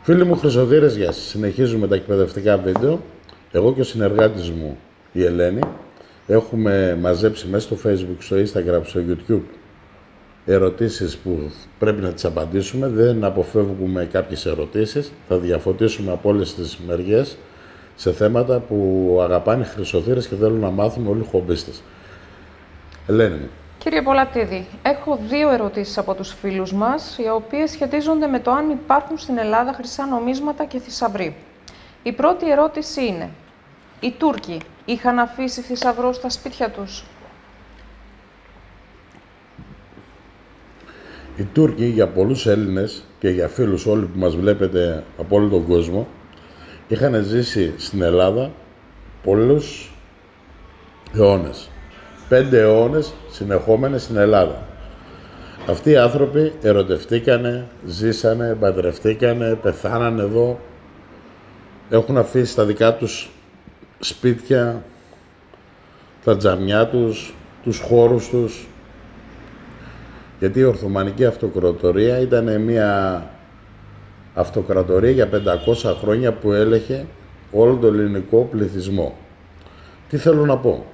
Φίλοι μου Χρυσοδύρες, γεια σας. Συνεχίζουμε τα εκπαιδευτικά βίντεο. Εγώ και ο συνεργάτης μου, η Ελένη, έχουμε μαζέψει μέσα στο Facebook, στο Instagram, στο YouTube ερωτήσεις που πρέπει να τις απαντήσουμε. Δεν αποφεύγουμε κάποιες ερωτήσεις. Θα διαφωτίσουμε από όλες τις μεριές σε θέματα που αγαπάνε οι Χρυσοδύρες και θέλουν να μάθουν όλοι οι χομπίστες. Ελένη μου. Κύριε Πολατίδη, έχω δύο ερωτήσεις από τους φίλους μας, οι οποίες σχετίζονται με το αν υπάρχουν στην Ελλάδα χρυσά νομίσματα και θησαυροί. Η πρώτη ερώτηση είναι, οι Τούρκοι είχαν αφήσει θησαυρό στα σπίτια τους? Οι Τούρκοι, για πολλούς Έλληνες και για φίλους όλοι που μας βλέπετε από όλο τον κόσμο, είχαν ζήσει στην Ελλάδα πολλούς αιώνες. 5 αιώνες συνεχόμενες στην Ελλάδα. Αυτοί οι άνθρωποι ερωτευτήκανε, ζήσανε, παντρευτήκανε, πεθάνανε εδώ. Έχουν αφήσει τα δικά τους σπίτια, τα τζαμιά τους, τους χώρους τους. Γιατί η Οθωμανική Αυτοκρατορία ήταν μια αυτοκρατορία για 500 χρόνια που έλεγε όλο τον ελληνικό πληθυσμό. Τι θέλω να πω.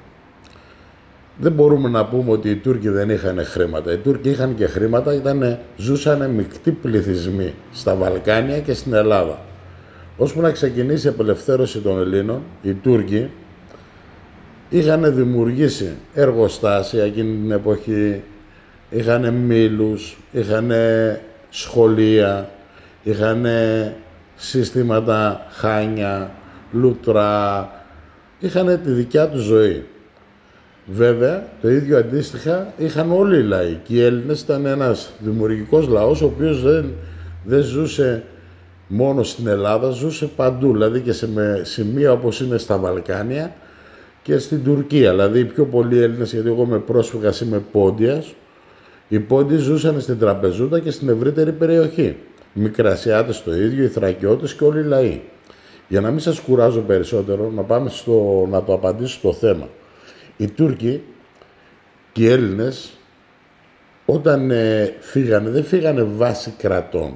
Δεν μπορούμε να πούμε ότι οι Τούρκοι δεν είχαν χρήματα. Οι Τούρκοι είχαν και χρήματα, ζούσαν μεικτοί πληθυσμοί στα Βαλκάνια και στην Ελλάδα. Ώσπου να ξεκινήσει η απελευθέρωση των Ελλήνων, οι Τούρκοι είχαν δημιουργήσει εργοστάσια εκείνη την εποχή, είχαν μήλους, είχαν σχολεία, είχαν συστήματα χάνια, λούτρα, είχαν τη δικιά τους ζωή. Βέβαια, το ίδιο αντίστοιχα είχαν όλοι οι λαοί και οι Έλληνες ήταν ένας δημιουργικός λαός ο οποίος δεν ζούσε μόνο στην Ελλάδα, ζούσε παντού, δηλαδή και σε σημεία όπως είναι στα Βαλκάνια και στην Τουρκία. Δηλαδή οι πιο πολλοί Έλληνες, γιατί εγώ είμαι πρόσφυγας, είμαι Πόντιας, οι Πόντιοι ζούσαν στην Τραπεζούντα και στην ευρύτερη περιοχή. Οι Μικρασιάτες το ίδιο, οι Θρακιώτες και όλοι οι λαοί. Για να μην σας κουράζω περισσότερο, να πάμε να το απαντήσω στο θέμα. Οι Τούρκοι και οι Έλληνες όταν φύγανε, δεν φύγανε βάση κρατών,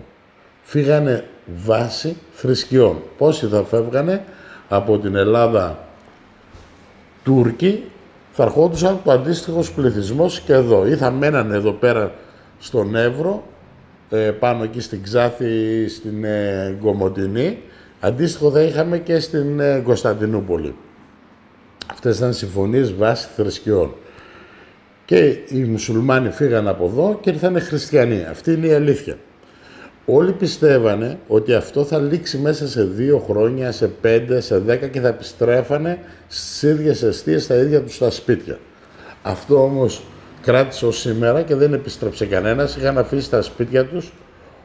φύγανε βάση θρησκειών. Πόσοι θα φεύγανε από την Ελλάδα Τούρκοι, θα ερχόντουσαν το αντίστοιχος πληθυσμός και εδώ. Ή θα μένανε εδώ πέρα στον Εύρο, πάνω εκεί στην Ξάθη, στην Κομοτηνή. Αντίστοιχο θα είχαμε και στην Κωνσταντινούπολη. Αυτές ήταν συμφωνίες βάσει θρησκειών. Και οι μουσουλμάνοι φύγαν από εδώ και ήρθαν χριστιανοί. Αυτή είναι η αλήθεια. Όλοι πιστεύανε ότι αυτό θα λήξει μέσα σε 2 χρόνια, σε 5, σε 10 και θα επιστρέφανε στις ίδιες αιστείες, στα ίδια τους τα σπίτια. Αυτό όμως κράτησε ως σήμερα και δεν επιστρέψε κανένας. Είχαν αφήσει τα σπίτια τους,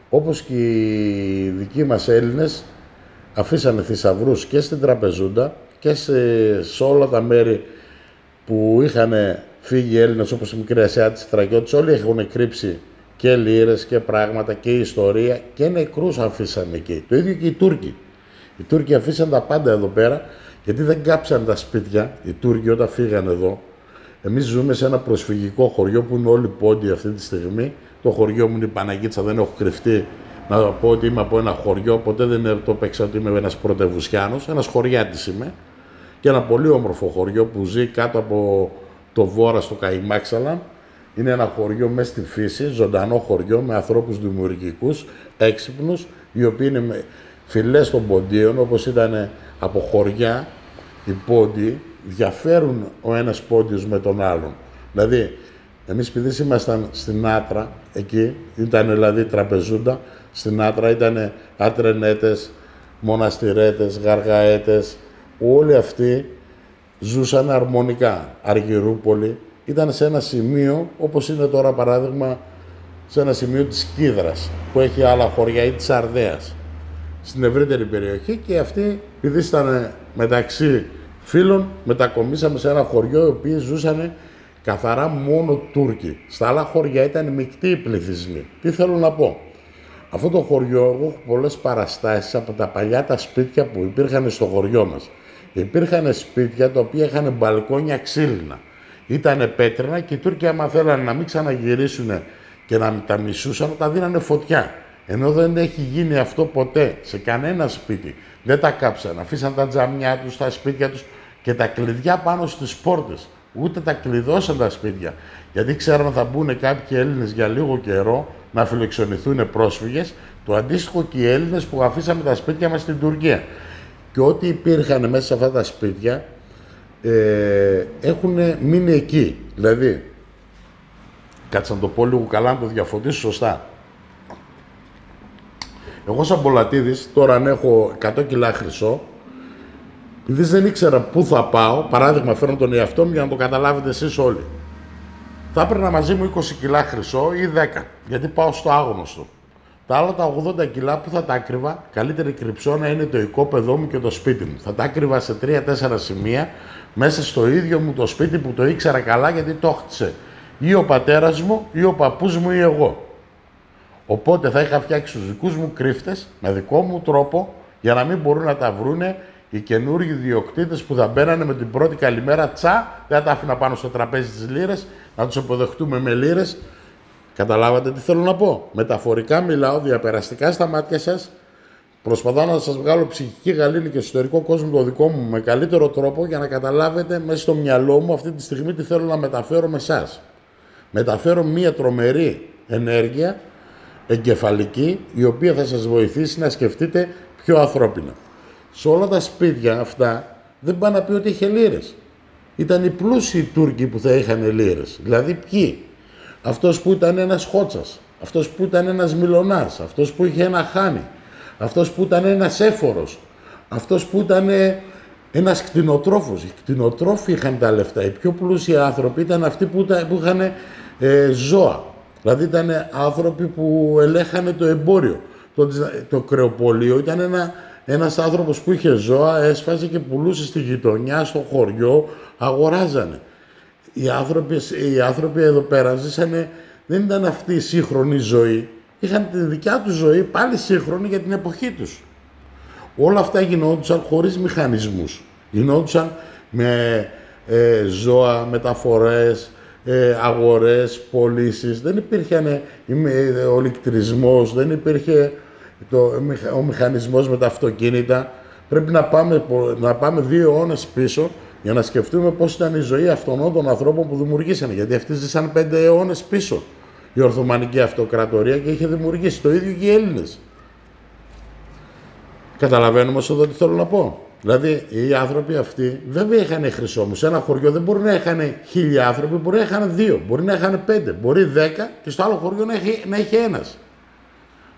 όπως και οι δικοί μας Έλληνες αφήσανε θησαυρούς και στην Τραπεζούντα και σε όλα τα μέρη που είχαν φύγει οι Έλληνες, όπως οι Μικρασιάτες, οι Θρακιώτες, όλοι έχουν κρύψει και λίρες και πράγματα και ιστορία και νεκρούς αφήσανε εκεί. Το ίδιο και οι Τούρκοι. Οι Τούρκοι αφήσαν τα πάντα εδώ πέρα γιατί δεν κάψαν τα σπίτια οι Τούρκοι όταν φύγαν εδώ. Εμείς ζούμε σε ένα προσφυγικό χωριό που είναι όλοι πόντιοι αυτή τη στιγμή. Το χωριό μου είναι η Παναγίτσα, δεν έχω κρυφτεί να πω ότι είμαι από ένα χωριό. Ποτέ δεν το παίξα ότι είμαι ένας πρωτευουσιάνος. Ένας χωριάτης είμαι. Και ένα πολύ όμορφο χωριό που ζει κάτω από το Βόρα στο Καϊμάξαλαν. Είναι ένα χωριό μέσα στη φύση, ζωντανό χωριό με ανθρώπους δημιουργικούς, έξυπνους, οι οποίοι είναι φυλές των ποντίων, όπως ήταν από χωριά. Οι πόντιοι διαφέρουν ο ένας πόντιος με τον άλλον. Δηλαδή, εμείς επειδή ήμασταν στην Άτρα, εκεί ήταν δηλαδή Τραπεζούντα, στην Άτρα ήταν Ατρενέτες, Μοναστηρέτες, Γαργαέτες, όλοι αυτοί ζούσαν αρμονικά. Αργυρούπολη ήταν σε ένα σημείο, όπως είναι τώρα παράδειγμα, σε ένα σημείο της Κίδρας, που έχει άλλα χωριά ή της Αρδέας, στην ευρύτερη περιοχή και αυτοί, επειδή ήταν μεταξύ φίλων, μετακομίσαμε σε ένα χωριό, οι οποίοι ζούσαν καθαρά μόνο Τούρκοι. Στα άλλα χωριά ήταν μεικτοί πληθυσμοί. Τι θέλω να πω. Αυτό το χωριό, εγώ έχω πολλές παραστάσεις από τα παλιά τα σπίτια που υπήρχαν στο χωριό μας. Υπήρχαν σπίτια τα οποία είχαν μπαλκόνια ξύλινα. Ήτανε πέτρινα και οι Τούρκοι άμα θέλανε να μην ξαναγυρίσουν και να τα μισούσαν, τα δίνανε φωτιά. Ενώ δεν έχει γίνει αυτό ποτέ σε κανένα σπίτι. Δεν τα κάψαν, αφήσαν τα τζαμιά τους, τα σπίτια τους και τα κλειδιά πάνω στις πόρτες. Ούτε τα κλειδώσαν τα σπίτια. Γιατί ξέραν ότι θα μπουν κάποιοι Έλληνες για λίγο καιρό να φιλοξενηθούν πρόσφυγες. Το αντίστοιχο και οι Έλληνες που αφήσαμε τα σπίτια μας στην Τουρκία. Και ό,τι υπήρχαν μέσα σε αυτά τα σπίτια έχουν μείνει εκεί. Δηλαδή, κάτσε να το πω λίγο καλά, να το διαφωτίσω σωστά. Εγώ σαν Μπολατίδης, τώρα αν έχω 100 κιλά χρυσό, επειδή δεν ήξερα πού θα πάω, παράδειγμα φέρνω τον εαυτό μου για να το καταλάβετε εσείς όλοι. Θα έπαιρνα μαζί μου 20 κιλά χρυσό ή 10, γιατί πάω στο άγνωστο. Τα άλλα τα 80 κιλά που θα τα άκρυβα, καλύτερη κρυψώνα είναι το οικόπεδό μου και το σπίτι μου. Θα τα άκρυβα σε 3-4 σημεία, μέσα στο ίδιο μου το σπίτι που το ήξερα καλά, γιατί το χτίσε ή ο πατέρας μου ή ο παππούς μου ή εγώ. Οπότε θα είχα φτιάξει τους δικούς μου κρύφτες με δικό μου τρόπο για να μην μπορούν να τα βρούνε οι καινούργιοι διοκτήτες που θα μπαίνανε με την πρώτη καλημέρα τσα, δεν θα τα άφηνα πάνω στο τραπέζι τις λίρες, να τους αποδεχτούμε με λίρες. Καταλάβατε τι θέλω να πω. Μεταφορικά μιλάω, διαπεραστικά στα μάτια σας. Προσπαθώ να σας βγάλω ψυχική γαλήνη και εσωτερικό κόσμο το δικό μου με καλύτερο τρόπο για να καταλάβετε μέσα στο μυαλό μου αυτή τη στιγμή τι θέλω να μεταφέρω με εσάς. Μεταφέρω μία τρομερή ενέργεια εγκεφαλική, η οποία θα σας βοηθήσει να σκεφτείτε πιο ανθρώπινα. Σε όλα τα σπίτια αυτά δεν πάνε να πει ότι είχε λίρες. Ήταν οι πλούσιοι Τούρκοι που θα είχαν λίρες. Δηλαδή ποιοι? Αυτός που ήταν ένας Χότσας, αυτός που ήταν ένας Μιλωνάς, αυτός που είχε ένα χάνι, αυτός που ήταν ένας έφορος, αυτός που ήταν ένας κτηνοτρόφος. Οι κτηνοτρόφοι είχαν τα λεφτά. Οι πιο πλούσιοι άνθρωποι ήταν αυτοί που είχαν ζώα. Δηλαδή ήταν άνθρωποι που ελέγχανε το εμπόριο. Το κρεοπολείο ήταν ένας άνθρωπος που είχε ζώα, έσφαζε και πουλούσε στη γειτονιά, στο χωριό, αγοράζανε. Οι άνθρωποι εδώ πέρα ζήσανε, δεν ήταν αυτή η σύγχρονη ζωή. Είχαν τη δικιά τους ζωή, πάλι σύγχρονη για την εποχή τους. Όλα αυτά γινόντουσαν χωρίς μηχανισμούς. Γινόντουσαν με ζώα, μεταφορές, αγορές, πωλήσεις. Δεν υπήρχε ο ηλεκτρισμός, δεν υπήρχε ο μηχανισμός με τα αυτοκίνητα. Πρέπει να πάμε 2 αιώνες πίσω για να σκεφτούμε πώς ήταν η ζωή αυτών των ανθρώπων που δημιουργήσανε. Γιατί αυτοί ζήσαν 5 αιώνες πίσω η Οθωμανική Αυτοκρατορία και είχε δημιουργήσει το ίδιο και οι Έλληνες. Καταλαβαίνουμε εδώ τι θέλω να πω. Δηλαδή οι άνθρωποι αυτοί βέβαια είχαν χρυσό μου. Σε ένα χωριό δεν μπορεί να είχαν 1000 άνθρωποι, μπορεί να είχαν 2, μπορεί να είχαν 5, μπορεί 10 και στο άλλο χωριό να είχε ένας.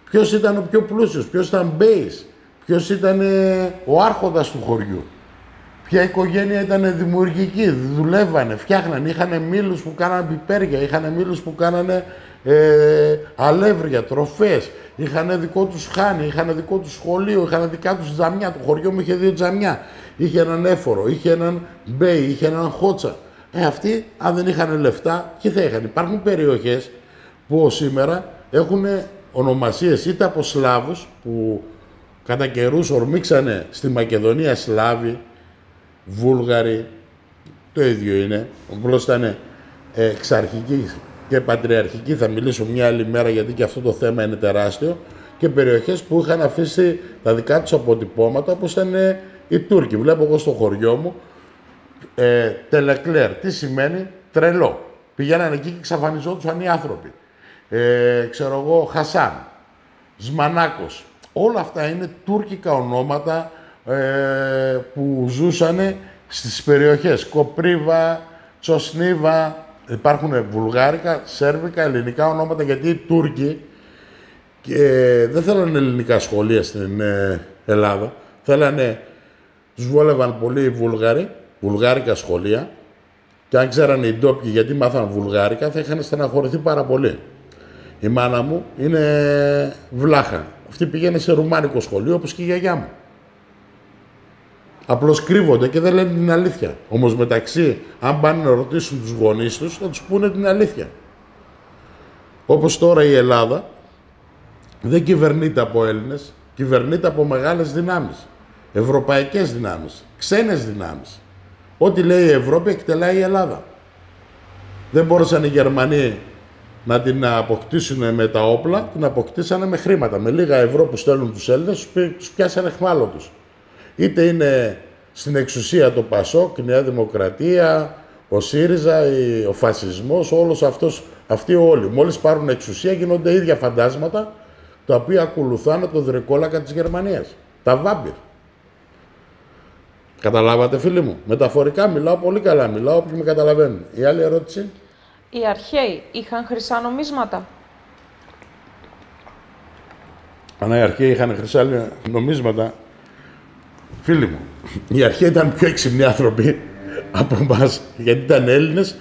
Ποιος ήταν ο πιο πλούσιος, ποιος ήταν μπέης, ποιος ήταν ο άρχοντας του χωριού. Ποια οικογένεια ήταν δημιουργική, δουλεύανε, φτιάχνανε, είχαν μήλους που κάνανε πιπέρια, είχαν μήλους που κάνανε αλεύρια, τροφές, είχαν δικό τους χάνι, είχαν δικό τους σχολείο, είχαν δικά τους τζαμιά. Το χωριό μου είχε 2 τζαμιά. Είχε έναν έφορο, είχε έναν μπέι, είχε έναν χότσα. Αυτοί, αν δεν είχαν λεφτά, τι θα είχαν? Υπάρχουν περιοχές που σήμερα έχουν ονομασίες είτε από Σλάβους που κατά καιρούς ορμήξανε στη Μακεδονία Σλάβοι, Βούλγαροι, το ίδιο είναι. Απλώς ήταν εξαρχική και πατριαρχική, θα μιλήσω μια άλλη μέρα γιατί και αυτό το θέμα είναι τεράστιο, και περιοχές που είχαν αφήσει τα δικά τους αποτυπώματα, όπως ήταν οι Τούρκοι. Βλέπω εγώ στο χωριό μου Τελεκλέρ. Τι σημαίνει? Τρελό. Πηγαίνανε εκεί και εξαφανιζόντουσαν οι άνθρωποι. Ξέρω εγώ, Χασάν, Σμανάκος. Όλα αυτά είναι τουρκικά ονόματα που ζούσανε στις περιοχές Κοπρίβα, Τσοσνίβα. Υπάρχουν βουλγάρικα, σέρβικα, ελληνικά ονόματα, γιατί οι Τούρκοι δεν θέλανε ελληνικά σχολεία στην Ελλάδα. Τους βόλευαν πολύ οι Βούλγαροι, βουλγάρικα σχολεία, και αν ξέρανε οι ντόπιοι γιατί μάθαν βουλγάρικα θα είχαν στεναχωρηθεί πάρα πολύ. Η μάνα μου είναι βλάχα. Αυτή πήγαινε σε ρουμάνικο σχολείο, όπως και η γιαγιά μου. Απλώς κρύβονται και δεν λένε την αλήθεια. Όμως μεταξύ, αν πάνε να ρωτήσουν τους γονείς τους, θα τους πούνε την αλήθεια. Όπως τώρα η Ελλάδα δεν κυβερνείται από Έλληνες, κυβερνείται από μεγάλες δυνάμεις. Ευρωπαϊκές δυνάμεις, ξένες δυνάμεις. Ό,τι λέει η Ευρώπη εκτελάει η Ελλάδα. Δεν μπόρεσαν οι Γερμανοί να την αποκτήσουν με τα όπλα, την αποκτήσανε με χρήματα. Με λίγα ευρώ που στέλνουν τους Έλληνες, τους πιάσανε εχμάλωτους. Είτε είναι στην εξουσία το ΠΑΣΟΚ, η Νέα Δημοκρατία, ο ΣΥΡΙΖΑ, ο φασισμός, όλος αυτός, αυτοί όλοι. Μόλις πάρουν εξουσία γίνονται ίδια φαντάσματα, τα οποία ακολουθάνε το δρικόλακα της Γερμανίας. Τα βάμπυρ. Καταλάβατε, φίλοι μου. Μεταφορικά μιλάω, πολύ καλά μιλάω, όποιοι με καταλαβαίνουν. Η άλλη ερώτηση. Οι αρχαίοι είχαν χρυσά νομίσματα? Αν οι αρχαίοι είχαν χρυσά νομίσματα, φίλοι μου, οι αρχαίοι ήταν πιο έξυπνοι άνθρωποι από εμάς, γιατί ήταν Έλληνες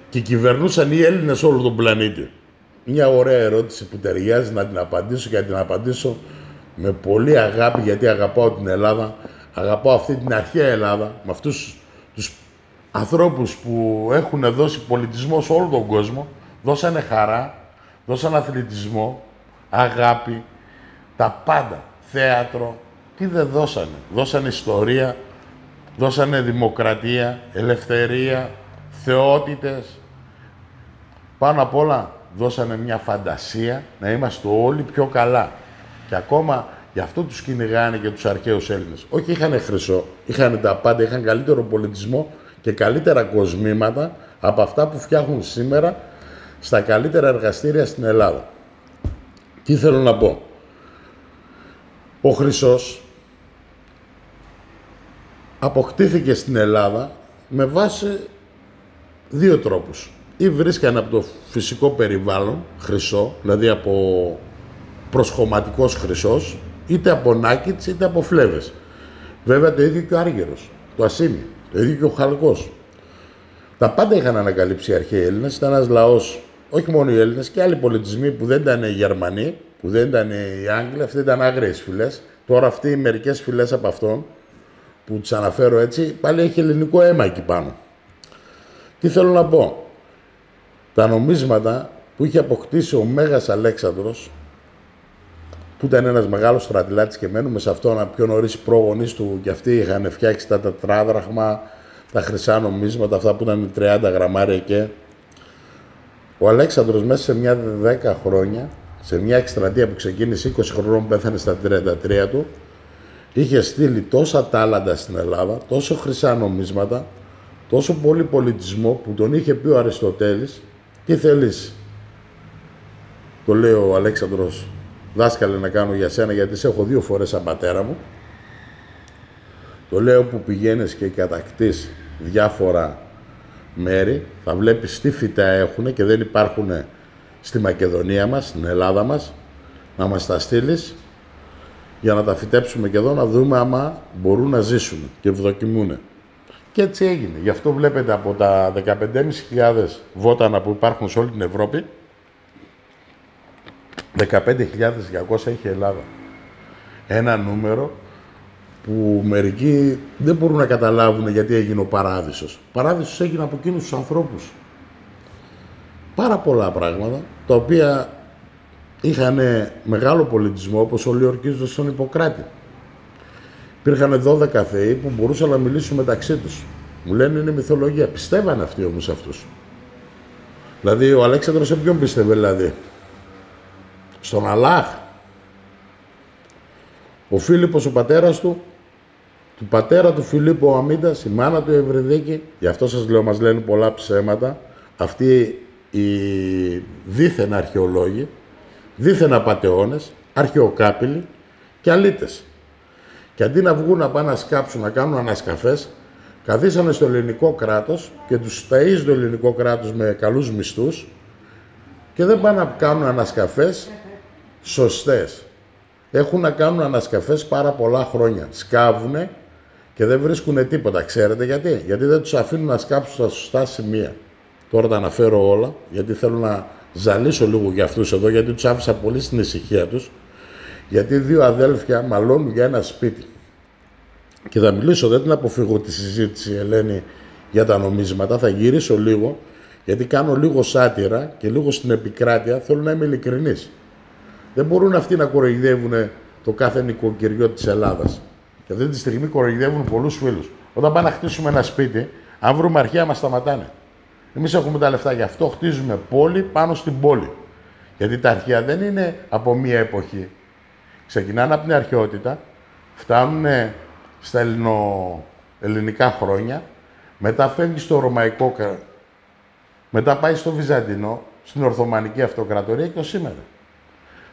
και κυβερνούσαν οι Έλληνες όλο τον πλανήτη. Μια ωραία ερώτηση που ταιριάζει να την απαντήσω και να την απαντήσω με πολύ αγάπη, γιατί αγαπάω την Ελλάδα, αγαπάω αυτή την αρχαία Ελλάδα, με αυτούς τους ανθρώπους που έχουν δώσει πολιτισμό σε όλο τον κόσμο, δώσανε χαρά, δώσανε αθλητισμό, αγάπη, τα πάντα, θέατρο. Τι δεν δώσανε? Δώσανε ιστορία, δώσανε δημοκρατία, ελευθερία, θεότητες. Πάνω απ' όλα δώσανε μια φαντασία να είμαστε όλοι πιο καλά. Και ακόμα γι' αυτό τους κυνηγάνε και τους αρχαίους Έλληνες. Όχι είχανε χρυσό, είχανε τα πάντα, είχαν καλύτερο πολιτισμό και καλύτερα κοσμήματα από αυτά που φτιάχνουν σήμερα στα καλύτερα εργαστήρια στην Ελλάδα. Τι θέλω να πω? Ο χρυσός αποκτήθηκε στην Ελλάδα με βάση δύο τρόπους. Ή βρίσκανε από το φυσικό περιβάλλον χρυσό, δηλαδή από προσχωματικός χρυσός, είτε από νάκητς είτε από φλέβες. Βέβαια το ίδιο και ο άργυρος, το ασίμι, το ίδιο και ο χαλκός. Τα πάντα είχαν ανακαλύψει οι αρχαίοι Έλληνες. Ήταν ένας λαός, όχι μόνο οι Έλληνες, και άλλοι πολιτισμοί που δεν ήταν οι Γερμανοί, που δεν ήταν οι Άγγλοι, αυτοί ήταν άγριες φυλές. Τώρα αυτοί οι μερικές φυλές από αυτόν, που τις αναφέρω έτσι, πάλι έχει ελληνικό αίμα εκεί πάνω. Τι θέλω να πω? Τα νομίσματα που είχε αποκτήσει ο Μέγας Αλέξανδρος, που ήταν ένας μεγάλος στρατηλάτης και μένουμε σε αυτόν πιο νωρίς οι πρόγονείς του και αυτοί είχαν φτιάξει τα τετράδραχμα, τα χρυσά νομίσματα, αυτά που ήταν 30 γραμμάρια και ο Αλέξανδρος μέσα σε μια 10 χρόνια, σε μια εκστρατεία που ξεκίνησε 20 χρονών, πέθανε στα 33 του, είχε στείλει τόσα τάλαντα στην Ελλάδα, τόσο χρυσά νομίσματα, τόσο πολύ πολιτισμό που τον είχε πει ο Αριστοτέλης. Τι θέλεις, το λέει ο Αλέξανδρος, δάσκαλε, να κάνω για σένα, γιατί σε έχω 2 φορές σαν πατέρα μου. Το λέω που πηγαίνεις και κατακτείς διάφορα μέρη, θα βλέπεις τι φυτά έχουν και δεν υπάρχουν στη Μακεδονία μας, στην Ελλάδα μας, να μας τα στείλεις για να τα φυτέψουμε και εδώ, να δούμε άμα μπορούν να ζήσουν και ευδοκιμούν. Και έτσι έγινε. Γι' αυτό βλέπετε από τα 15.500 βότανα που υπάρχουν σε όλη την Ευρώπη, 15.200 έχει η Ελλάδα. Ένα νούμερο που μερικοί δεν μπορούν να καταλάβουν γιατί έγινε ο Παράδεισος. Ο Παράδεισος έγινε από εκείνους τους ανθρώπους. Πάρα πολλά πράγματα, τα οποία είχαν μεγάλο πολιτισμό, όπως όλοι ορκίζονται στον Ιπποκράτη. Υπήρχαν 12 θεοί που μπορούσαν να μιλήσουν μεταξύ τους. Μου λένε είναι μυθολογία. Πιστεύανε αυτοί όμως αυτούς. Δηλαδή ο Αλέξανδρος σε ποιον πίστευε δηλαδή? Στον Αλλάχ. Ο Φίλιππος, ο πατέρας του πατέρα του Φιλίππου ο Αμύντας, η μάνα του Ευρυδίκη, γι' αυτό σας λέω, μας λένε πολλά ψέματα, αυτοί οι δίθεν αρχαιολόγοι, δίθεν απατεώνες, αρχαιοκάπηλοι και αλήτες. Και αντί να βγουν να πάνε να σκάψουν, να κάνουν ανασκαφές, καθίσανε στο ελληνικό κράτος και τους ταΐζει το ελληνικό κράτος με καλούς μισθούς και δεν πάνε να κάνουν ανασκαφές σωστές. Έχουν να κάνουν ανασκαφές πάρα πολλά χρόνια. Σκάβουνε και δεν βρίσκουν τίποτα. Ξέρετε γιατί? Γιατί δεν τους αφήνουν να σκάψουν στα σωστά σημεία. Τώρα τα αναφέρω όλα, γιατί θέλω να ζαλίσω λίγο για αυτούς εδώ, γιατί τους άφησα πολύ στην ησυχία τους. Γιατί 2 αδέλφια μαλώνουν για ένα σπίτι. Και θα μιλήσω, δεν την αποφύγω τη συζήτηση, Ελένη, για τα νομίσματα. Θα γυρίσω λίγο, γιατί κάνω λίγο σάτυρα και λίγο στην επικράτεια. Θέλω να είμαι ειλικρινής. Δεν μπορούν αυτοί να κοροϊδεύουν το κάθε νοικοκυριό της Ελλάδας. Και αυτή τη στιγμή κοροϊδεύουν πολλούς φίλους. Όταν πάνε να χτίσουμε ένα σπίτι, αν βρούμε αρχαία, μας σταματάνε. Εμείς έχουμε τα λεφτά, γι' αυτό χτίζουμε πόλη πάνω στην πόλη. Γιατί τα αρχαία δεν είναι από μία εποχή. Ξεκινάνε από την αρχαιότητα, φτάνουν στα ελληνικά χρόνια, μετά φεύγει στο Ρωμαϊκό, μετά πάει στο Βυζαντινό, στην Ορθωμανική Αυτοκρατορία και ως σήμερα.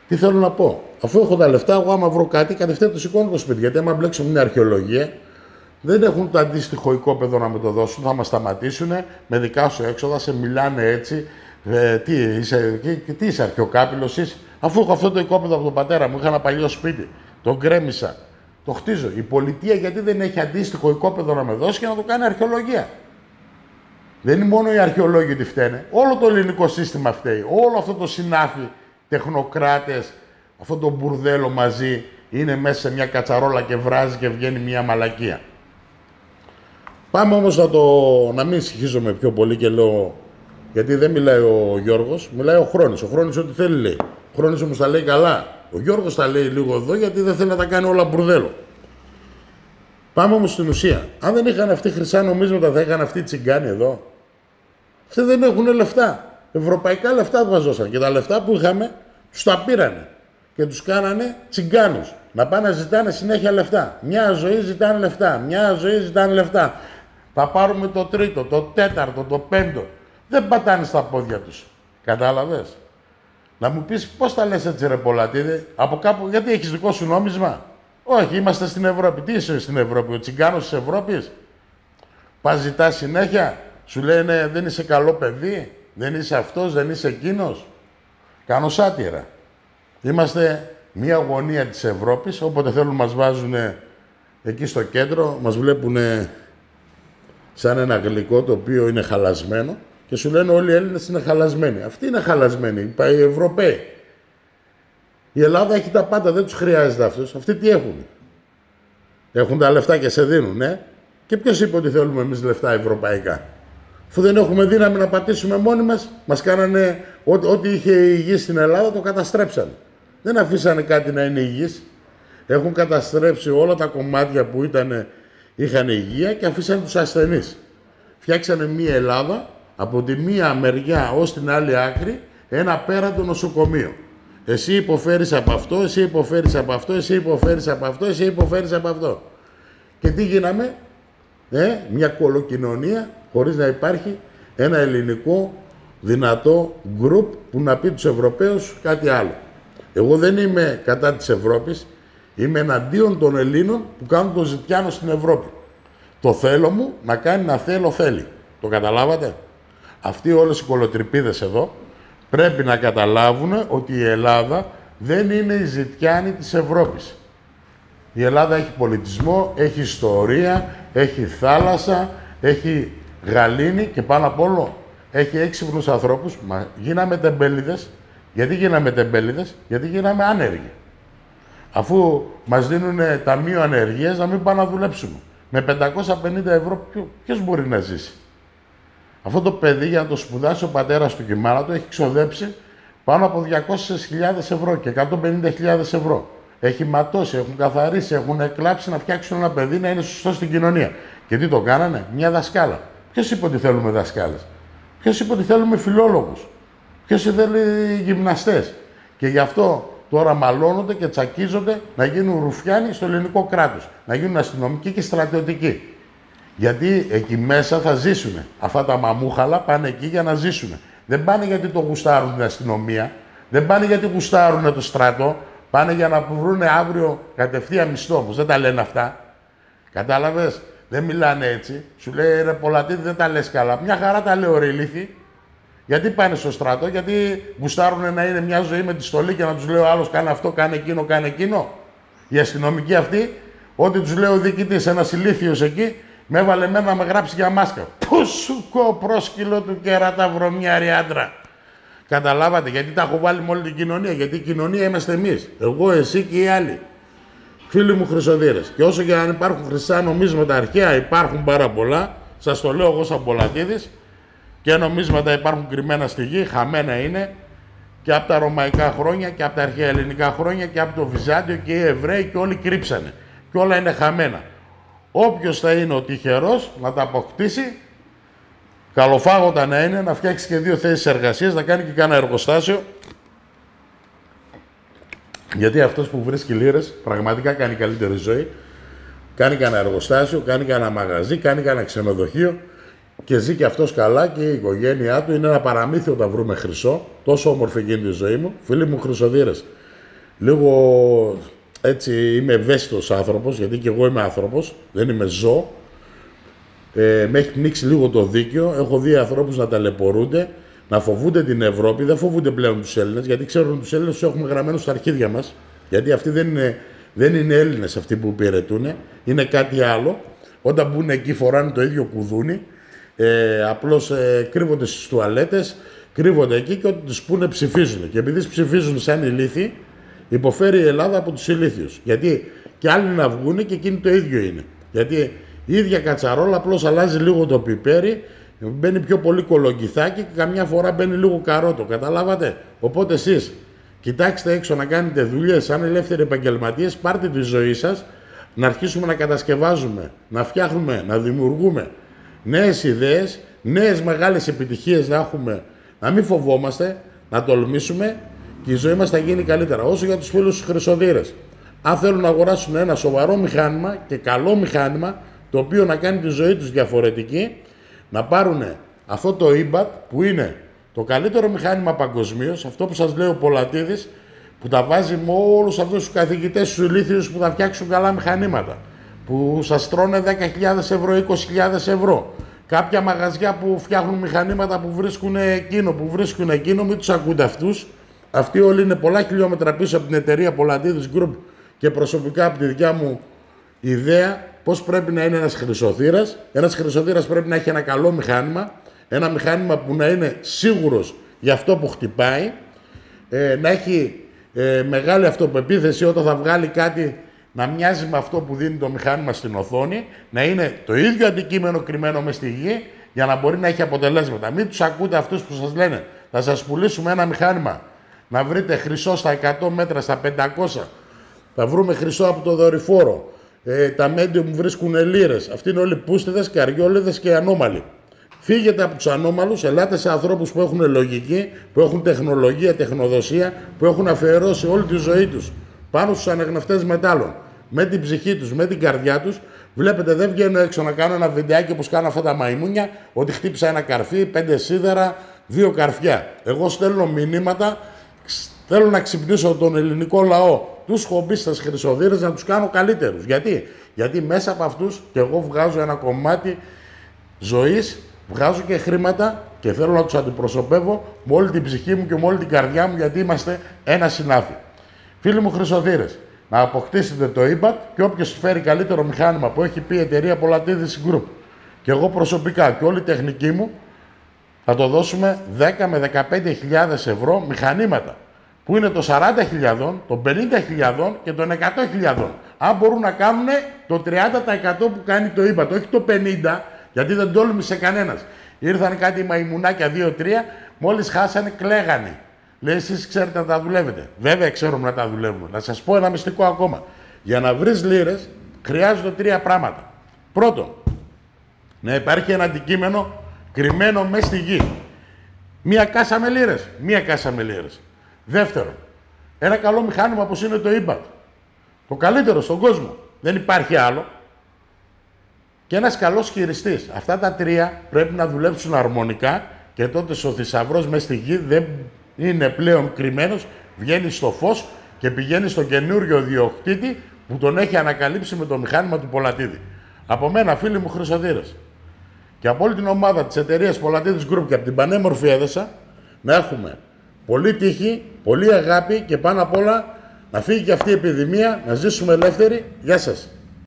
Τι θέλω να πω. Αφού έχω τα λεφτά, εγώ άμα βρω κάτι, κατευθείαν το σηκώνω το σπίτι. Γιατί άμα μπλέξουμε την αρχαιολογία, δεν έχουν το αντίστοιχο οικόπεδο να με το δώσουν, θα μας σταματήσουν με δικά σου έξοδα, σε μιλάνε έτσι. Τι είσαι αρχαιοκάπηλος είσαι, αφού έχω αυτό το οικόπεδο από τον πατέρα μου, είχα ένα παλιό σπίτι, το γκρέμισα, το χτίζω. Η πολιτεία γιατί δεν έχει αντίστοιχο οικόπεδο να με δώσει και να το κάνει αρχαιολογία. Δεν είναι μόνο οι αρχαιολόγοι ότι φταίνε, όλο το ελληνικό σύστημα φταίει, όλο αυτό το συνάφι, τεχνοκράτες, αυτό το μπουρδέλο μαζί είναι μέσα σε μια κατσαρόλα και βράζει και βγαίνει μια μαλακία. Πάμε όμως να μην συγχύζομαι πιο πολύ και λέω, γιατί δεν μιλάει ο Γιώργος, μιλάει ο Χρόνης. Ο Χρόνης ό,τι θέλει λέει. Ο Χρόνης όμως τα λέει καλά. Ο Γιώργος τα λέει λίγο εδώ γιατί δεν θέλει να τα κάνει όλα μπουρδέλο. Πάμε όμως στην ουσία. Αν δεν είχαν αυτοί χρυσά νομίσματα, θα είχαν αυτοί τσιγκάνοι εδώ. Αυτοί δεν έχουν λεφτά. Ευρωπαϊκά λεφτά του βαζώσαν. Και τα λεφτά που είχαμε, τους τα πήρανε. Και τους κάνανε τσιγκάνους. Να πάνε να ζητάνε συνέχεια λεφτά. Μια ζωή ζητάνε λεφτά. Μια ζωή ζητάνε λεφτά. Θα πάρουμε το τρίτο, το τέταρτο, το πέμπτο. Δεν πατάνε στα πόδια τους. Κατάλαβες. Να μου πεις πώς τα λες έτσι ρε Πολατίδη, από κάπου, γιατί έχεις δικό σου νόμισμα. Όχι, είμαστε στην Ευρώπη. Τι είσαι στην Ευρώπη, ο τσιγκάνος της Ευρώπης. Πας ζητάς συνέχεια, σου λένε δεν είσαι καλό παιδί, δεν είσαι αυτός, δεν είσαι εκείνος. Κάνω σάτυρα. Είμαστε μια γωνία της Ευρώπης, όποτε θέλουν μας βάζουν εκεί στο κέντρο, μας βλέπουν σαν ένα γλυκό το οποίο είναι χαλασμένο και σου λένε όλοι οι Έλληνες είναι χαλασμένοι. Αυτοί είναι χαλασμένοι, οι Ευρωπαίοι. Η Ελλάδα έχει τα πάντα, δεν τους χρειάζεται αυτούς. Αυτοί τι έχουν. Έχουν τα λεφτά και σε δίνουν, ναι. Και ποιος είπε ότι θέλουμε εμείς λεφτά ευρωπαϊκά. Αφού δεν έχουμε δύναμη να πατήσουμε μόνοι μας, μας κάνανε ό,τι είχε η γη στην Ελλάδα το καταστρέψανε. Δεν αφήσανε κάτι να είναι υγιής. Έχουν καταστρέψει όλα τα κομμάτια που είχαν υγεία και αφήσανε τους ασθενείς. Φτιάξανε μία Ελλάδα από τη μία μεριά ως την άλλη άκρη ένα πέραντο νοσοκομείο. Εσύ υποφέρεις από αυτό, εσύ υποφέρεις από αυτό, εσύ υποφέρεις από αυτό, εσύ υποφέρεις από αυτό. Και τι γίναμε, μια κολοκοινωνία χωρίς να υπάρχει ένα ελληνικό δυνατό γκρουπ που να πει τους Ευρωπαίους κάτι άλλο. Εγώ δεν είμαι κατά της Ευρώπης, είμαι εναντίον των Ελλήνων που κάνουν το ζητιάνο στην Ευρώπη. Το θέλω μου να κάνει να θέλω θέλει. Το καταλάβατε. Αυτοί όλες οι κολοτρυπίδες εδώ πρέπει να καταλάβουν ότι η Ελλάδα δεν είναι η ζητιάνη της Ευρώπης. Η Ελλάδα έχει πολιτισμό, έχει ιστορία, έχει θάλασσα, έχει γαλήνη και πάνω απ' όλο έχει έξυπνους ανθρώπους. Μα γίναμε τεμπέληδες. Γιατί γίναμε τεμπέληδες, γιατί γίναμε άνεργοι. Αφού μας δίνουν ταμείο ανεργίας, να μην πάμε να δουλέψουμε. Με 550 ευρώ ποιος μπορεί να ζήσει. Αυτό το παιδί για να το σπουδάσει ο πατέρας του και η μάνα του έχει ξοδέψει πάνω από 200.000 ευρώ και 150.000 ευρώ. Έχει ματώσει, έχουν καθαρίσει, έχουν εκλάψει να φτιάξουν ένα παιδί να είναι σωστό στην κοινωνία. Και τι το κάνανε, μια δασκάλα. Ποιος είπε ότι θέλουμε δασκάλες. Ποιος είπε ότι θέλουμε φιλόλογους. Ποιος θέλει γυμναστές. Και γι' αυτό τώρα μαλώνονται και τσακίζονται να γίνουν ρουφιάνοι στο ελληνικό κράτος. Να γίνουν αστυνομικοί και στρατιωτικοί. Γιατί εκεί μέσα θα ζήσουν. Αυτά τα μαμούχαλα πάνε εκεί για να ζήσουν. Δεν πάνε γιατί το γουστάρουν την αστυνομία. Δεν πάνε γιατί γουστάρουν το στρατό. Πάνε για να βρουν αύριο κατευθείαν μισθό όμως. Δεν τα λένε αυτά. Κατάλαβες. Δεν μιλάνε έτσι. Σου λέει ρε Πολατίδη δεν τα λες καλά. Μια χαρά τα λέω ρε ηλίθι. Γιατί πάνε στο στρατό, γιατί γουστάρουν να είναι μια ζωή με τη στολή και να τους λέει ο άλλος κάνε αυτό, κάνε εκείνο, κάνε εκείνο. Οι αστυνομικοί αυτοί, ό,τι τους λέει ο διοικητής, ένας ηλίθιος εκεί, με έβαλε εμένα να με γράψει για μάσκα. Πού σου κο πρόσκυλο του κεράτα βρωμιάρη άντρα. Καταλάβατε, γιατί τα έχω βάλει με όλη την κοινωνία, γιατί η κοινωνία είμαστε εμείς. Εγώ, εσύ και οι άλλοι. Φίλοι μου χρυσοδύρες. Και όσο και αν υπάρχουν χρυσά νομίσματα αρχαία, υπάρχουν πάρα πολλά, σας το λέω εγώ σαν Πολατίδης. Και νομίσματα υπάρχουν κρυμμένα στη γη, χαμένα είναι και από τα ρωμαϊκά χρόνια και από τα αρχαία ελληνικά χρόνια και από το Βυζάντιο και οι Εβραίοι και όλοι κρύψανε. Και όλα είναι χαμένα. Όποιος θα είναι ο τυχερός να τα αποκτήσει, καλοφάγοντα να είναι, να φτιάξει και 2 θέσεις εργασίας, να κάνει και κάνα εργοστάσιο. Γιατί αυτός που βρίσκει λίρες πραγματικά κάνει καλύτερη ζωή. Κάνει κανένα εργοστάσιο, κάνει κανένα μαγαζί, κάνει κανένα ξενοδοχείο και ζει και αυτός καλά και η οικογένειά του. Είναι ένα παραμύθι όταν βρούμε χρυσό. Τόσο όμορφη γίνεται η ζωή μου. Φίλοι μου χρυσοδύρες, λίγο έτσι είμαι ευαίσθητος άνθρωπος, γιατί και εγώ είμαι άνθρωπος, δεν είμαι ζώο. Με έχει πνίξει λίγο το δίκαιο. Έχω δει ανθρώπους να ταλαιπωρούνται, να φοβούνται την Ευρώπη. Δεν φοβούνται πλέον τους Έλληνες, γιατί ξέρουν ότι τους Έλληνες τους έχουμε γραμμένους στα αρχίδια μας. Γιατί αυτοί δεν είναι Έλληνες αυτοί που υπηρετούν, είναι κάτι άλλο. Όταν μπουν εκεί φοράνε το ίδιο κουδούνι, απλώς κρύβονται στις τουαλέτες, κρύβονται εκεί και ό,τι τους πούνε ψηφίζουν. Και επειδή ψηφίζουν σαν ηλίθιοι, υποφέρει η Ελλάδα από τους ηλίθιους. Γιατί και άλλοι να βγουν και εκείνοι το ίδιο είναι. Γιατί η ίδια κατσαρόλα απλώς αλλάζει λίγο το πιπέρι, μπαίνει πιο πολύ κολοκυθάκι και καμιά φορά μπαίνει λίγο καρότο. Καταλάβατε. Οπότε εσείς κοιτάξτε έξω να κάνετε δουλειές σαν ελεύθεροι επαγγελματίες, πάρτε τη ζωή σας, να αρχίσουμε να κατασκευάζουμε, να φτιάχνουμε, να δημιουργούμε νέες ιδέες, νέες μεγάλες επιτυχίες να έχουμε, να μην φοβόμαστε, να τολμήσουμε και η ζωή μας θα γίνει καλύτερα. Όσο για τους φίλους τους χρυσοδύρες, αν θέλουν να αγοράσουν ένα σοβαρό μηχάνημα και καλό μηχάνημα, το οποίο να κάνει τη ζωή τους διαφορετική, να πάρουν αυτό το EBAT που είναι το καλύτερο μηχάνημα παγκοσμίως, αυτό που σας λέει ο Πολατίδης, που τα βάζει με όλους αυτούς τους καθηγητές τους ηλίθιους που θα φτιάξουν καλά μηχανήματα, που σας τρώνε 10.000 ευρώ, 20.000 ευρώ. Κάποια μαγαζιά που φτιάχνουν μηχανήματα που βρίσκουν εκείνο, που βρίσκουν εκείνο, μην τους ακούτε αυτούς. Αυτοί όλοι είναι πολλά χιλιόμετρα πίσω από την εταιρεία Πολατίδης Group και προσωπικά από τη δικιά μου ιδέα πώς πρέπει να είναι ένας χρυσοθύρας. Ένας χρυσοθύρας πρέπει να έχει ένα καλό μηχάνημα, ένα μηχάνημα που να είναι σίγουρος για αυτό που χτυπάει, να έχει μεγάλη αυτοπεποίθηση όταν θα βγάλει κάτι να μοιάζει με αυτό που δίνει το μηχάνημα στην οθόνη, να είναι το ίδιο αντικείμενο κρυμμένο μες στη γη για να μπορεί να έχει αποτελέσματα. Μην τους ακούτε αυτούς που σας λένε θα σας πουλήσουμε ένα μηχάνημα, να βρείτε χρυσό στα 100 μέτρα, στα 500, θα βρούμε χρυσό από το δορυφόρο, τα medium βρίσκουν λίρες. Αυτοί είναι όλοι πούστιδες, καριόλιδες και ανώμαλοι. Φύγετε από τους ανώμαλους, ελάτε σε ανθρώπους που έχουν λογική, που έχουν τεχνολογία, τεχνοδοσία, που έχουν αφιερώσει όλη τη ζωή τους πάνω στους ανεγνευτές μετάλλων. Με την ψυχή τους, με την καρδιά τους. Βλέπετε, δεν βγαίνω έξω να κάνω ένα βιντεάκι όπως κάνω αυτά τα μαϊμούνια, ότι χτύπησα ένα καρφί, 5 σίδερα, 2 καρφιά. Εγώ στέλνω μηνύματα, θέλω να ξυπνήσω τον ελληνικό λαό, τους χομπίστες χρυσοδύρες, να τους κάνω καλύτερους. Γιατί μέσα από αυτούς και εγώ βγάζω ένα κομμάτι ζωής, βγάζω και χρήματα και θέλω να τους αντιπροσωπεύω με όλη την ψυχή μου και με όλη την καρδιά μου, γιατί είμαστε ένα συνάφι. Φίλοι μου χρυσοδύρες, να αποκτήσετε το EBAT και όποιος φέρει καλύτερο μηχάνημα που έχει πει η εταιρεία Πολατίδης Group και εγώ προσωπικά και όλη η τεχνική μου, θα το δώσουμε 10 με 15.000 ευρώ μηχανήματα, που είναι το 40.000, το 50.000 και των 100.000. Αν μπορούν να κάνουν το 30% που κάνει το EBAT, όχι το 50%, γιατί δεν τόλμησε κανένας. Ήρθαν κάτι μαϊμουνάκια 2-3, μόλις χάσανε, κλαίγανε. Λέει, εσείς ξέρετε να τα δουλεύετε. Βέβαια, ξέρουμε να τα δουλεύουμε. Να σας πω ένα μυστικό ακόμα. Για να βρεις λίρες, χρειάζονται 3 πράγματα. Πρώτον, να υπάρχει ένα αντικείμενο κρυμμένο μέσα στη γη. Μία κάσα με λίρες. Μία κάσα με λίρες. Δεύτερον, ένα καλό μηχάνημα όπως είναι το EBAT. Το καλύτερο στον κόσμο. Δεν υπάρχει άλλο. Και ένας καλός χειριστής. Αυτά τα 3 πρέπει να δουλέψουν αρμονικά και τότε ο θησαυρός μέσα στη γη δεν είναι πλέον κρυμμένος, βγαίνει στο φως και πηγαίνει στον καινούριο διοκτήτη που τον έχει ανακαλύψει με το μηχάνημα του Πολατίδη. Από μένα, φίλοι μου χρυσοδύρες, και από όλη την ομάδα της εταιρείας Πολατίδης Group και από την πανέμορφη Έδεσα, να έχουμε πολύ τύχη, πολύ αγάπη και πάνω απ' όλα να φύγει και αυτή η επιδημία, να ζήσουμε ελεύθεροι. Γεια σας.